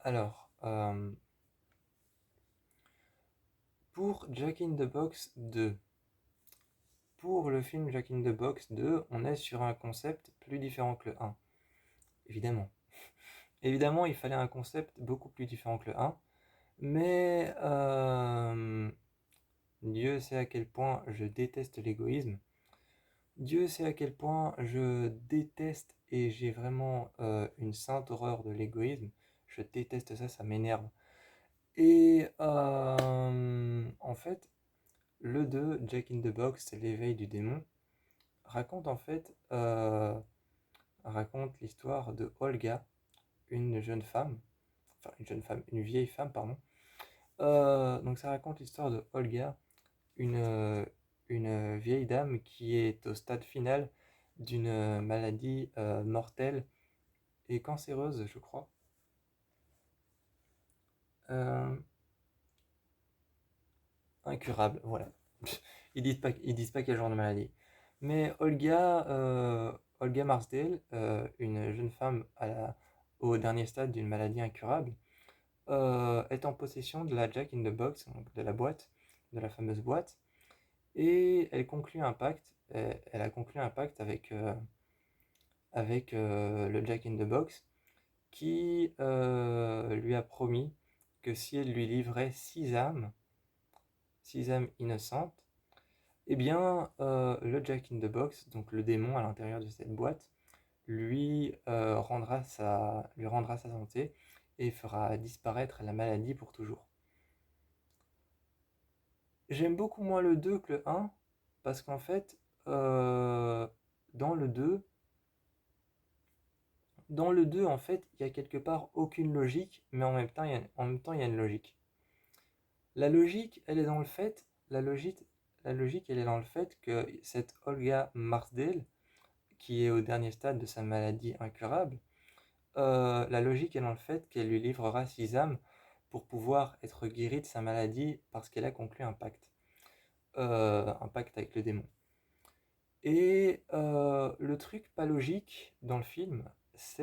Alors, pour Jack in the Box 2, pour le film Jack in the Box 2, on est sur un concept plus différent que le 1. Évidemment. Évidemment, il fallait un concept beaucoup plus différent que le 1. Mais Dieu sait à quel point je déteste l'égoïsme. Dieu sait à quel point je déteste et j'ai vraiment une sainte horreur de l'égoïsme. Je déteste ça, ça m'énerve. Et en fait, le 2, Jack in the Box, l'éveil du démon, raconte en fait raconte l'histoire de Olga, une jeune femme, enfin une vieille femme, pardon. Donc ça raconte l'histoire de Olga, une, euh, une vieille dame qui est au stade final d'une maladie mortelle et cancéreuse, je crois. Euh, Incurable, voilà. Ils disent pas quel genre de maladie. Mais Olga Marsdale, une jeune femme au dernier stade d'une maladie incurable, est en possession de la Jack in the Box, donc de la boîte, de la fameuse boîte, et elle conclut un pacte. Elle a conclu un pacte avec le Jack in the Box, qui lui a promis que si elle lui livrait 6 âmes innocentes, eh bien, le Jack in the Box, donc le démon à l'intérieur de cette boîte, lui rendra sa santé et fera disparaître la maladie pour toujours. J'aime beaucoup moins le 2 que le 1, parce qu'en fait, euh, dans le 2, en fait, il y a quelque part aucune logique, mais en même temps, il y a une logique. La logique, elle est dans le fait, la logique, elle est dans le fait que cette Olga Marsdale, qui est au dernier stade de sa maladie incurable, la logique est dans le fait qu'elle lui livrera 6 âmes pour pouvoir être guérie de sa maladie parce qu'elle a conclu un pacte avec le démon. Et le truc pas logique dans le film,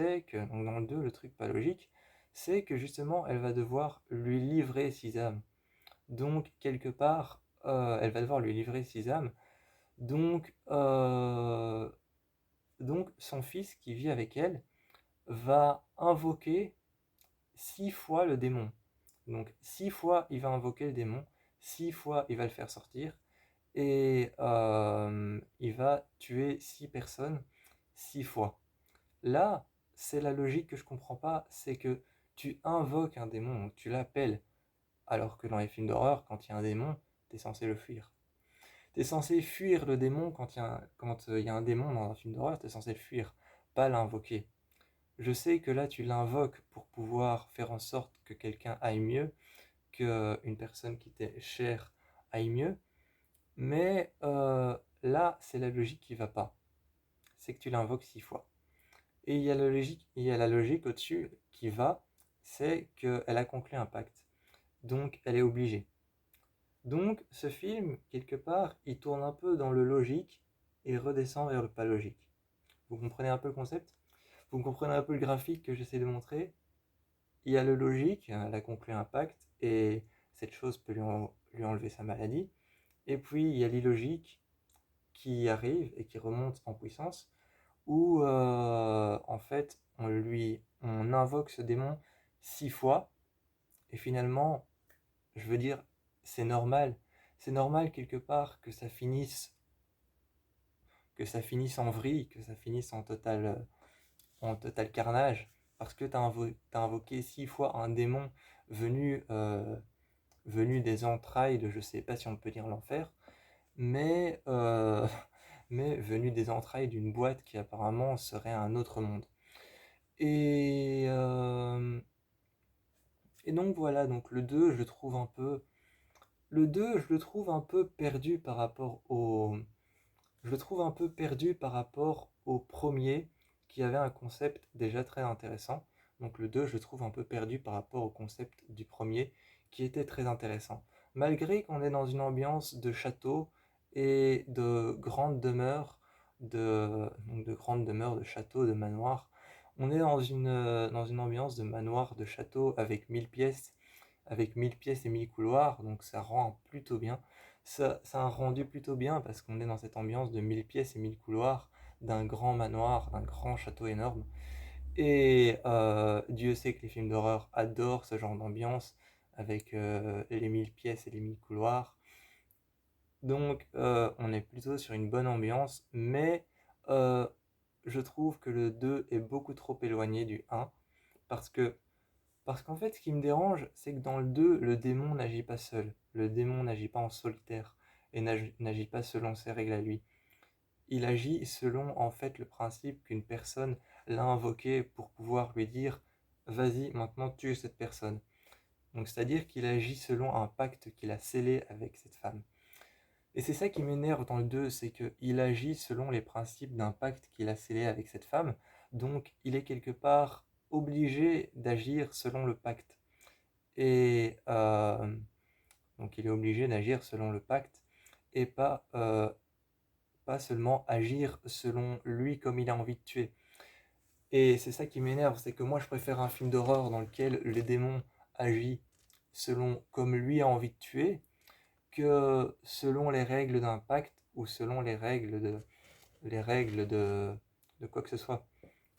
donc dans le 2, le truc pas logique, c'est que justement, elle va devoir lui livrer 6 âmes. Donc, quelque part, elle va devoir lui livrer 6 âmes. Donc, son fils qui vit avec elle va invoquer 6 fois le démon. Donc 6 fois il va invoquer le démon, 6 fois il va le faire sortir, et il va tuer 6 personnes 6 fois. Là, c'est la logique que je comprends pas, c'est que tu invoques un démon, donc tu l'appelles, alors que dans les films d'horreur, quand il y a un démon, t'es censé le fuir. T'es censé fuir le démon quand il y a un démon dans un film d'horreur, t'es censé le fuir, pas l'invoquer. Je sais que là, tu l'invoques pour pouvoir faire en sorte que quelqu'un aille mieux, qu'une personne qui t'est chère aille mieux, mais là, c'est la logique qui va pas. C'est que tu l'invoques 6 fois. Et il y a la logique au-dessus qui va, c'est qu'elle a conclu un pacte. Donc, elle est obligée. Donc, ce film, quelque part, il tourne un peu dans le logique et redescend vers le pas logique. Vous comprenez un peu le concept? Vous comprenez un peu le graphique que j'essaie de montrer? Il y a le logique, elle a conclu un pacte et cette chose peut lui enlever sa maladie. Et puis il y a l'illogique qui arrive et qui remonte en puissance, où en fait on invoque ce démon 6 fois et finalement, je veux dire, c'est normal. C'est normal quelque part que ça finisse en vrille, que ça finisse en total carnage, parce que t'as invoqué 6 fois un démon venu, euh, venu des entrailles de, je sais pas si on peut dire l'enfer, mais, mais venu des entrailles d'une boîte qui apparemment serait un autre monde. Et, euh, et donc voilà, donc le 2 je le trouve un peu. Le 2 je le trouve un peu perdu par rapport au. Je le trouve un peu perdu par rapport au premier, qui avait un concept déjà très intéressant. Donc le 2 je le trouve un peu perdu par rapport au concept du premier, qui était très intéressant. Malgré qu'on est dans une ambiance de château et de grandes demeures, donc de grandes demeures, de châteaux, de manoirs, On est dans une ambiance de manoir, de château avec 1000 pièces et 1000 couloirs, donc ça rend plutôt bien. Ça a un rendu plutôt bien parce qu'on est dans cette ambiance de 1000 pièces et 1000 couloirs, d'un grand manoir, d'un grand château énorme. Et Dieu sait que les films d'horreur adorent ce genre d'ambiance avec les 1000 pièces et les 1000 couloirs. Donc on est plutôt sur une bonne ambiance, mais euh, je trouve que le 2 est beaucoup trop éloigné du un parce que parce qu'en fait, ce qui me dérange, c'est que dans le 2, le démon n'agit pas seul. Le démon n'agit pas en solitaire et n'agit pas selon ses règles à lui. Il agit selon en fait le principe qu'une personne l'a invoqué pour pouvoir lui dire vas-y, maintenant tue cette personne. Donc c'est-à-dire qu'il agit selon un pacte qu'il a scellé avec cette femme. Et c'est ça qui m'énerve dans le 2, c'est qu'il agit selon les principes d'un pacte qu'il a scellé avec cette femme, donc il est quelque part obligé d'agir selon le pacte. Et donc il est obligé d'agir selon le pacte et pas seulement agir selon lui comme il a envie de tuer. Et c'est ça qui m'énerve, c'est que moi je préfère un film d'horreur dans lequel le démon agit selon comme lui a envie de tuer que selon les règles d'un pacte ou selon les règles de quoi que ce soit.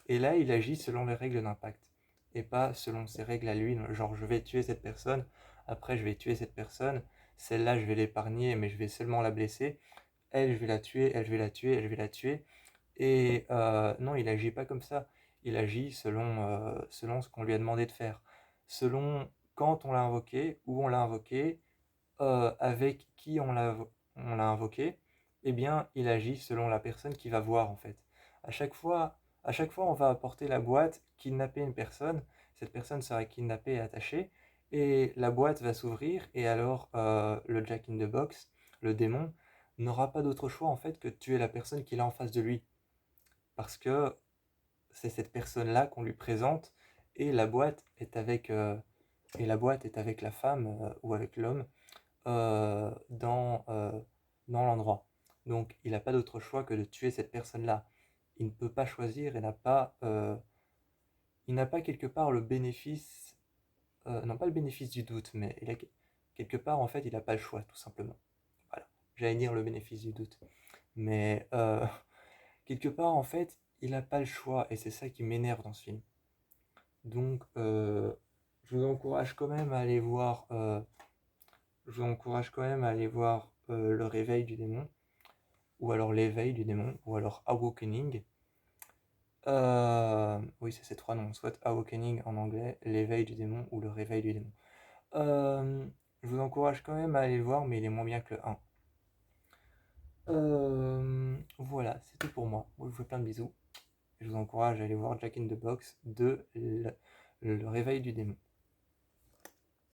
Et là, il agit selon les règles d'un pacte et pas selon ses règles à lui. Genre, je vais tuer cette personne, après je vais tuer cette personne, celle-là je vais l'épargner, mais je vais seulement la blesser. Elle, je vais la tuer, elle, je vais la tuer, elle, je vais la tuer. Et non, il agit pas comme ça. Il agit selon ce qu'on lui a demandé de faire. Selon quand on l'a invoqué, où on l'a invoqué, avec qui on l'a invoqué, eh bien, il agit selon la personne qui va voir, en fait. À chaque fois, à chaque fois, on va apporter la boîte, kidnapper une personne, cette personne sera kidnappée et attachée, et la boîte va s'ouvrir, et alors le Jack in the Box, le démon, n'aura pas d'autre choix, en fait, que de tuer la personne qu'il a en face de lui. Parce que c'est cette personne-là qu'on lui présente, et la boîte est avec la femme ou avec l'homme euh, dans, euh, dans l'endroit. Donc il n'a pas d'autre choix que de tuer cette personne-là. Il ne peut pas choisir et il n'a pas quelque part le bénéfice, non pas le bénéfice du doute, mais quelque part en fait il n'a pas le choix tout simplement. Voilà, j'allais dire le bénéfice du doute. Mais quelque part en fait il n'a pas le choix et c'est ça qui m'énerve dans ce film. Donc je vous encourage quand même à aller voir je vous encourage quand même à aller voir Le Réveil du démon, ou alors L'éveil du démon, ou alors Awakening. Oui, c'est ces trois noms, soit Awakening en anglais, L'éveil du démon, ou Le Réveil du démon. Euh, je vous encourage quand même à aller le voir, mais il est moins bien que le 1. Voilà, c'est tout pour moi. Moi, je vous fais plein de bisous. Je vous encourage à aller voir Jack in the Box de Le Réveil du démon.